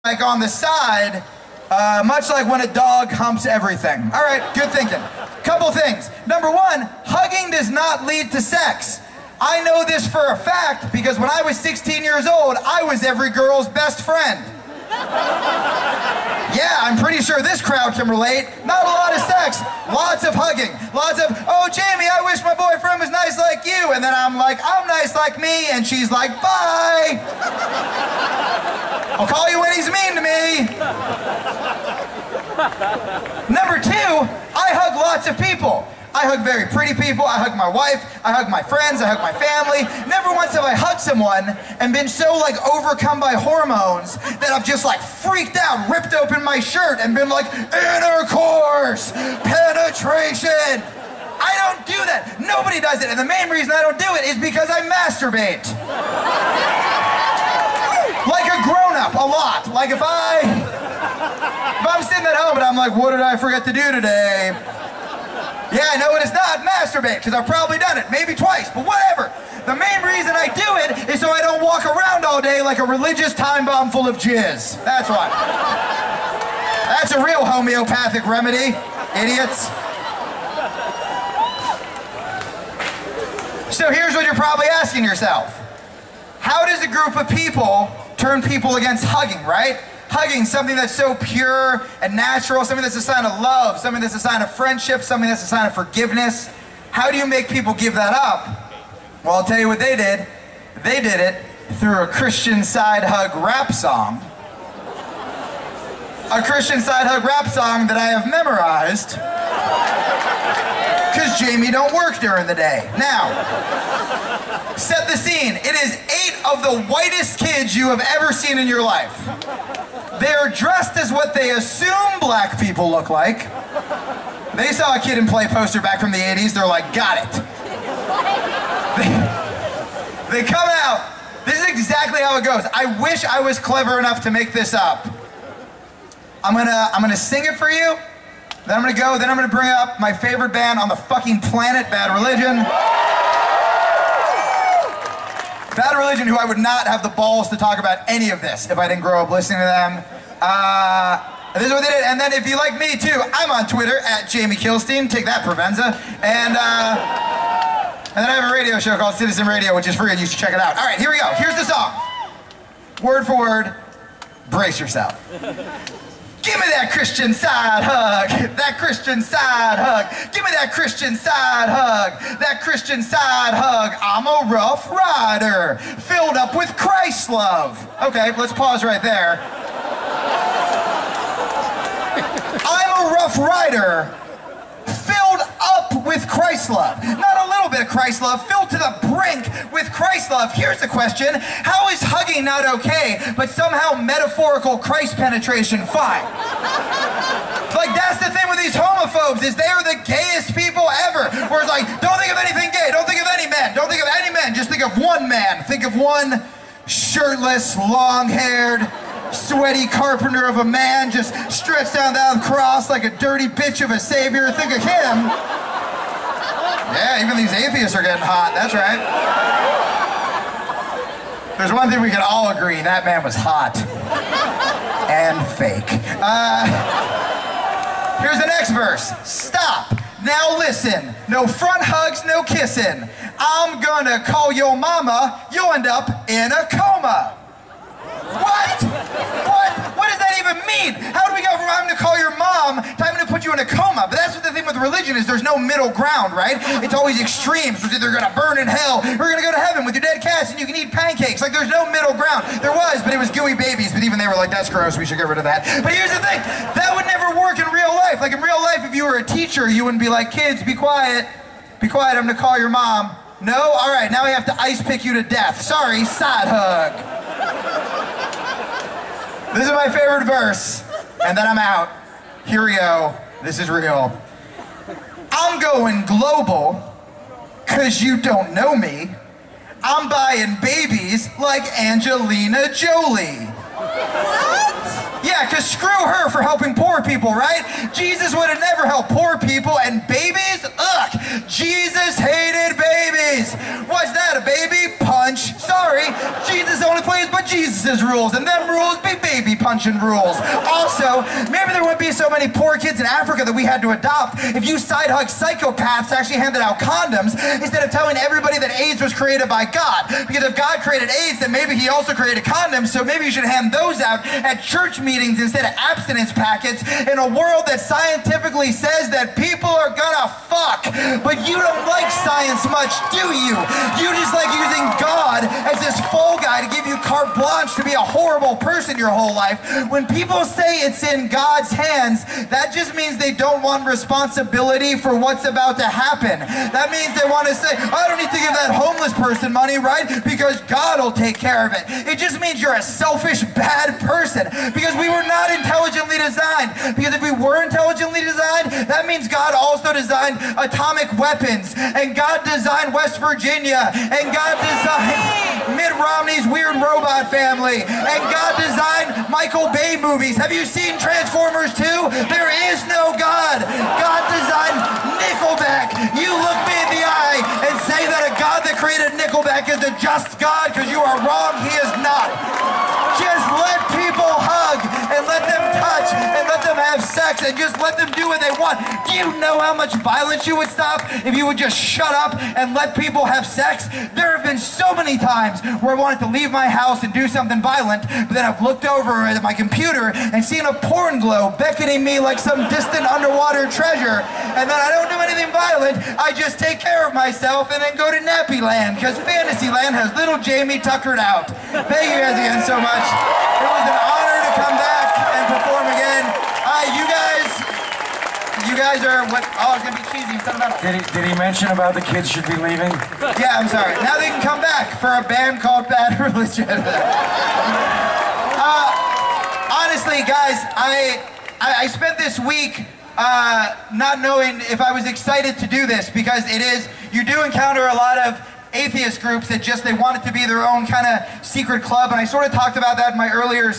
like on the side, much like when a dog humps everything. All right, good thinking. Couple things. Number one, hugging does not lead to sex. I know this for a fact because when I was 16 years old, I was every girl's best friend. Yeah, I'm pretty sure this crowd can relate. Not a lot of sex, lots of hugging, lots of, oh, Jamie, I wish my boyfriend was nice like you. And then I'm like, I'm nice like me. And she's like, bye. I'll call you when he's mean to me. Number two, I hug lots of people. I hug very pretty people, I hug my wife, I hug my friends, I hug my family. Never once have I hugged someone and been so like overcome by hormones that I've just like freaked out, ripped open my shirt and been like, intercourse, penetration. I don't do that. Nobody does it. And the main reason I don't do it is because I masturbate. Like a grown-up, a lot. Like if I'm sitting at home and I'm like, what did I forget to do today? Yeah, I know what it's not, masturbate, because I've probably done it, maybe twice, but whatever. The main reason I do it is so I don't walk around all day like a religious time bomb full of jizz. That's why. That's a real homeopathic remedy, idiots. So here's what you're probably asking yourself. How does a group of people turn people against hugging, right? Hugging, something that's so pure and natural, something that's a sign of love, something that's a sign of friendship, something that's a sign of forgiveness. How do you make people give that up? Well, I'll tell you what they did. They did it through a Christian side hug rap song. A Christian side hug rap song that I have memorized because Jamie don't work during the day. Now, set the scene. It is 8 of the whitest kids you have ever seen in your life. They are dressed as what they assume black people look like. They saw a Kid and Play poster back from the 80s. They're like, got it. They come out. This is exactly how it goes. I wish I was clever enough to make this up. I'm gonna sing it for you. Then I'm gonna bring up my favorite band on the fucking planet, Bad Religion. Bad Religion, who I would not have the balls to talk about any of this if I didn't grow up listening to them. This is what they did. And then if you like me too, I'm on Twitter at Jamie Kilstein. Take that, Provenza. And then I have a radio show called Citizen Radio, which is free and you should check it out. All right, here we go. Here's the song. Word for word, brace yourself. Give me that Christian side hug, that Christian side hug. Give me that Christian side hug, that Christian side hug. I'm a rough rider, filled up with Christ love. Okay, let's pause right there. I'm a rough rider, filled up with Christ love. Not a little bit of Christ love, filled to the brink with Christ love. Here's the question. How is hugging not okay, but somehow metaphorical Christ penetration fine? Like, that's the thing with these homophobes, is they are the gayest people ever. Where it's like, don't think of anything gay, don't think of any men, don't think of any men, just think of one man. Think of one shirtless, long-haired, sweaty carpenter of a man just stretched down that cross like a dirty bitch of a savior. Think of him. Yeah, even these atheists are getting hot, that's right. There's one thing we can all agree, that man was hot. And fake. Here's the next verse. Stop. Now listen. No front hugs, no kissing. I'm gonna call your mama, you'll end up in a coma. What? What does that even mean? How do we go from having to call your mom to having to put you in a coma? But that's what the thing with religion is, there's no middle ground, right? It's always extremes. It's either gonna burn in hell or you're gonna go to heaven with your dead cats and you can eat pancakes. Like, there's no middle ground. There was, but it was gooey babies, but even they were like, that's gross, we should get rid of that. But here's the thing, that would never work in real life. Like, in real life, if you were a teacher, you wouldn't be like, kids, be quiet, I'm gonna call your mom. No? All right, now we have to ice pick you to death. Sorry, side hug. This is my favorite verse, and then I'm out. Here we go. This is real. I'm going global, 'cause you don't know me. I'm buying babies like Angelina Jolie. What? Yeah, 'cause screw her for helping poor people, right? Jesus would have never helped poor people, and babies? Ugh! Jesus hated babies! What's that, a baby? Punch, Sorry, Jesus only plays by Jesus' rules, and them rules be baby punching rules. Also, maybe there wouldn't be so many poor kids in Africa that we had to adopt if you side-hug psychopaths actually handed out condoms instead of telling everybody that AIDS was created by God. Because if God created AIDS, then maybe he also created condoms, so maybe you should hand those out at church meetings instead of abstinence packets in a world that scientifically says that people are gonna fuck. But you don't like science much, do you? You just like using God as this fall guy to give you carte blanche to be a horrible person your whole life. When people say it's in God's hands, that just means they don't want responsibility for what's about to happen. That means they want to say, I don't need to give that homeless person money, right? Because God will take care of it. It just means you're a selfish, bad person. Because we were not intelligently designed. Because if we were intelligently designed, that means God also designed atomic weapons. And God designed West Virginia. And God designed Mitt Romney's weird robot family. And God designed Michael Bay movies. Have you seen Transformers 2? There is no God. God designed Nickelback. You look me in the eye and say that a God that created Nickelback is a just God, because you are wrong. He is not. Just let people hug and let them touch and let them have sex and just let them do what they want. Do you know how much violence you would stop if you would just shut up and let people have sex? There have been so many times where I wanted to leave my house and do something violent, but then I've looked over at my computer and seen a porn globe beckoning me like some distant underwater treasure, and then I don't do anything violent. I just take care of myself and then go to Nappy Land, because Fantasyland has little Jamie tuckered out. Thank you guys again so much. It was an honor to come back and perform again. You guys are what? Oh, it's gonna be cheesy. Sentimental. Did he mention about the kids should be leaving? Yeah, I'm sorry. Now they can come back for a band called Bad Religion. Honestly, guys, I spent this week not knowing if I was excited to do this, because you do encounter a lot of atheist groups that they want it to be their own kind of secret club, and I sort of talked about that in my earlier